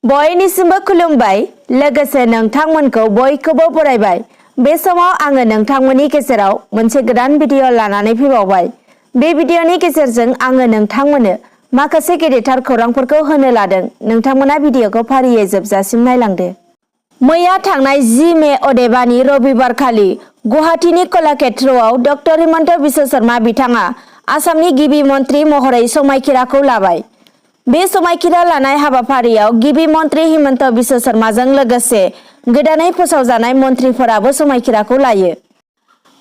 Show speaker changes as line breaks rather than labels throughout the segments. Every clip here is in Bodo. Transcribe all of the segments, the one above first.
बयनिसिमबो खुलुमबाय लोगोसे नोंथांमोनखौ बयखौबो बरायबाय। बे समाव आङो नोंथांमोननि गेजेराव मोनसे गोदान भिडिअ लानानै फैबावबाय। बे भिडिअनि गेजेरजों आङो नोंथांमोननो माखासे गेदेरथार खौरांफोरखौ होनो लादों। नोंथांमोना भिडिअखौ फारियै जोबजासिम नायलांदो। मैया थांनाय 10 मे अदेबानि रबिबारखालि गुवाहाटीनि कलाक्षेत्रआव डक्टर हिमन्त बिश्व शर्मा बिथाङा आसामनि गिबि मन्त्रि महरै समायखिराखौ लाबाय। बे समायखिरा लानाय हाबाफारियाव गिबि मन्त्रि हिमन्त बिश्व शर्माजों लोगोसे गोदानै फोसावजानाय मन्त्रिफोराबो समायखिराखौ लायो।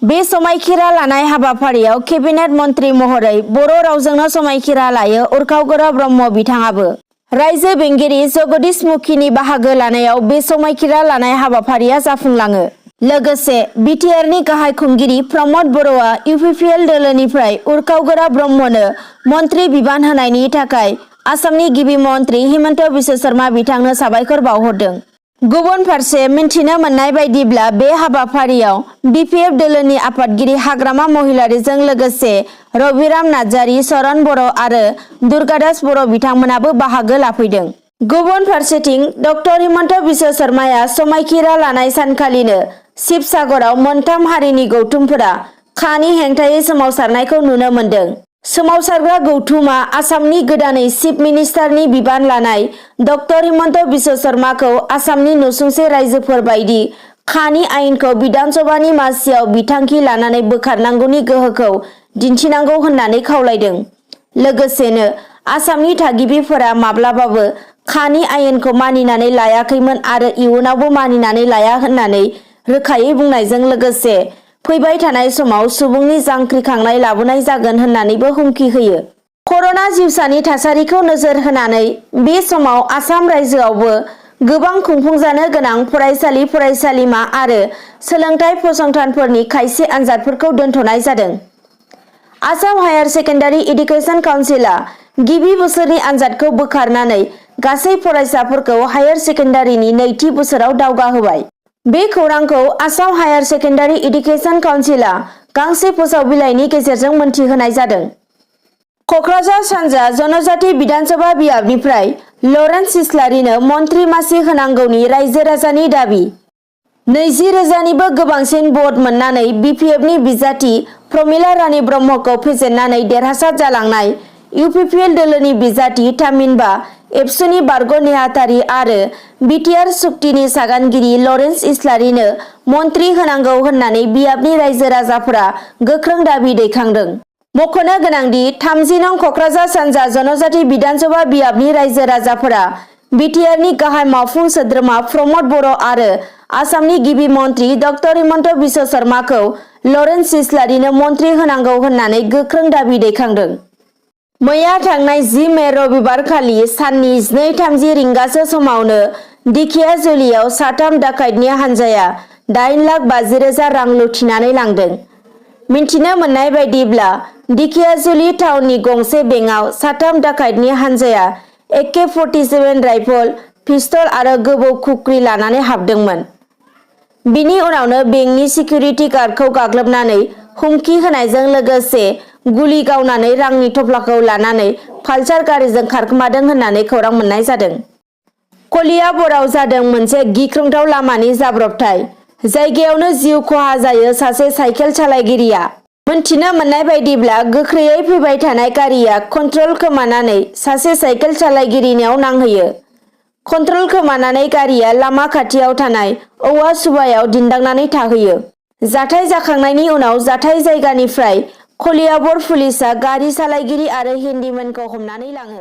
बे समायखिरा लानाय हाबाफारियाव केबिनेट मन्त्रि महरै बर' रावजोंनो समायखिरा लायो उर्खाव gwरा ब्रह्म बिथाङाबो। रायजो बेंगिरि जगदीश मुखिनि बाहागो लानायाव बे समायखिरा लानाय हाबाफारिया जाफुंलाङो। लोगोसे बिटिआरनि गाहाय खुंगिरि प्रमद बर'आ इउपिपिएल दोलोनिफ्राय उर्खाव gwरा ब्रह्मनो मन्त्रि बिबान होनायनि थाखाय आसामनि गिबि मन्त्रि हिमन्त बिश्व शर्मा बिथांनो साबायखर बावहरदों। गुबुन फारसे मिन्थिनो मोननाय बायदिब्ला बे हाबाफारियाव बिपिएफ दोलोनि आफादगिरि हाग्रामा महिलारीजों लोगोसे रबिराम नार्जारी, शरण बर' आरो दुर्गादास बर' बिथांमोनाबो बाहागो लाफैदों। गुबुन फारसेथिं डक्टर हिमन्त बिश्व शर्माया समायखिरा लानाय सानखालिनो शिबसागराव मोनथाम हारिनि गौथुमफोरा खानि हेंथायै सोमावसारनायखौ नुनो मोन्दों। सोमावसारग्रा गौथुमा आसामनि गोदानै चिफ मिनिस्टारनि बिबान लानाय डक्टर हिमन्त बिश्व शर्माखौ आसामनि नसुंसे रायजोफोर बायदि खानि आयेनखौ बिधान सभानि मासियाव बिथांखि लानानै बोखारनांगौनि गोहोखौ दिन्थिनांगौ होननानै खावलायदों। लोगोसेनो आसामनि थागिबिफोरा माब्लाबाबो खानि आयेनखौ मानिनानै लायाखैमोन आरो इयुनावबो मानिनानै लाया होननानै रोखायै बुंनायजों लोगोसे फैबाय थानाय समाव सुबुंनि जांख्रिखांनाय लाबोनाय जागोन होननानैबो हुमखि होयो। कर'ना जिउसानि थासारिखौ नोजोर होनानै बे समाव आसाम रायजोआवबो गोबां खुंफुंजानो गोनां फरायसालि फरायसालिमा आरो सोलोंथाइ फसंथानफोरनि खायसे आनजादफोरखौ दोनथ'नाय जादों। आसाम हायार सेकेन्डारि एडुकेशन काउन्सिलआ गिबि बोसोरनि आनजादखौ बोखारनानै गासै फरायसाफोरखौ हायार सेकेन्डारिनि नैथि बोसोराव दावगाहोबाय। बे खौरांखौ आसाम हायार सेकेन्डारि एडुकेशन काउन्सिलआ गांसे फोसाव बिलाइनि गेजेरजों मोनथिहोनाय जादों। क'क्राझार सानजा जनजाति बिधानसभा बियाबनिफ्राय लरेन्स इस्लारिनो मन्त्रि मासि होनांगौनि रायजो राजानि दाबि। 20,000निबो गोबांसिन भट मोननानै बिपिएफनि बिजाथि प्रमिला रानी ब्रह्मखौ फेजेननानै देरहासार जालांनाय इउपिपिएल दोलोनि बिजाथि थामहिनबा एबसुनि बारग' नेहाथारि आरो बिटिआर सुक्तिनि सागानगिरि लरेन्स इस्लारिनो मन्त्रि होनांगौ होननानै बियाबनि रायजो राजाफोरा गोख्रों दाबि दैखांदों। मख'नो गोनांदि 30 नं क'क्राझार सानजा जनजाति बिधानसभा बियाबनि रायजो राजाफोरा बिटिआरनि गाहाय मावफुं सोद्रोमा प्रमद बर' आरो आसामनि गिबि मन्त्रि डक्टर हिमन्त बिश्व शर्माखौ लरेन्स इस्लारिनो मन्त्रि होनांगौ होननानै गोख्रों दाबि दैखांदों। मैया थांनाय 10 मे रबिबारखालि साननि 2:30 रिंगासो समावनो दिखियाजुलियाव साथाम डाकाइतनि हानजाया 8,50,000 रां लुथिनानै लांदों। मिन्थिनो मोननाय बायदिब्ला दिखियाजुलि टाउननि गंसे बेंकआव साथाम डाकाइतनि हानजाया AK-47 राइफल, पिस्तल आरो गोबौ खुख्रि लानानै हाबदोंमोन। बिनि उनावनो बेंकनि सिकिउरिटि गार्डखौ गाग्लोबनानै हुमखि होनायजों लोगोसे गुलि गावनानै रांनि थफ्लाखौ लानानै पालसार गारिजों खारखोमादों होननानै खौरां मोननाय जादों। कलियाबराव जादों मोनसे गिख्रंथाव लामानि जाब्रबथाय। जायगायावनो जिउ खहा जायो सासे साइकेल सालायगिरिया। मोनथिनो मोननाय बायदिब्ला गोख्रैयै फैबाय थानाय गारिया कन्ट्रल खोमानानै सासे साइकेल सालायगिरिनियाव नांहैयो। कन्ट्रल खोमानानै गारिया लामा खाथियाव थानाय औवा सुबायाव दिन्दांनानै थाहैयो। जाथाय जाखांनायनि उनाव जाथाय जायगानिफ्राय कलियाबर पुलिसआ गारि सालायगिरि आरो हेन्डिमेनखौ हमनानै लाङो।